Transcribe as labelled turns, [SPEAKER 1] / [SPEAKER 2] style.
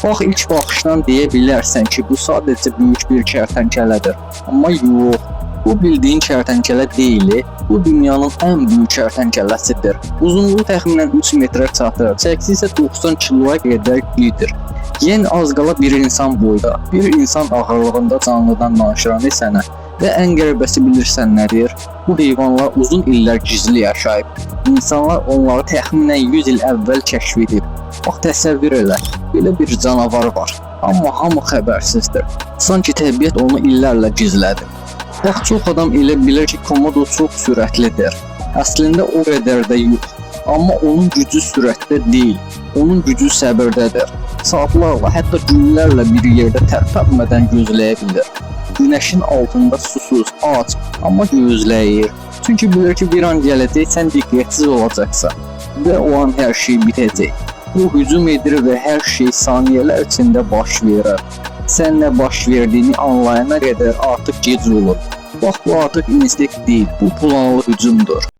[SPEAKER 1] Bax, ilk baxışdan deyə bilərsən ki, bu sadəcə böyük bir kərtənkələdir. Amma yox, bu bildiyin kərtənkələ deyil, bu dünyanın ən böyük kərtənkələsidir. Uzunluğu təxminən 3 metrə çatır, çəkisi isə 90 kiloya qədər gedir. Yəni az qala bir insan boyda, bir insan ağırlığında canlıdan danışıram sənə. Və ən qəribəsi bilirsən nədir? Bu heyvanlar uzun illər gizli yaşayıb. İnsanlar onları təxminən 100 il əvvəl kəşf edib. Bax, təsəvvür elə, belə bir canavar var. Amma hamı xəbərsizdir. Sanki təbiət onu illərlə gizlədi. Bax, çox adam elə bilir ki, Komodo çox sürətlidir. Əslində o qədər də yox. Amma onun gücü sürətdə deyil, onun gücü səbirdədir. Saatlarla, hətta günlərlə bir yerdə tərpənmədən gözləyə bilir. Günəşin altında susuz, ac, amma gözləyir. Çünki bilir ki, bir an gələcək, sən diqqətsiz olacaqsan və o an hər şey bitəcək. O hücum edir və hər şey saniyələr içində baş verir. Sən nə baş verdiyini anlayana qədər artıq gec olur. Bax, bu artıq instinkt deyil, bu planlı hücumdur.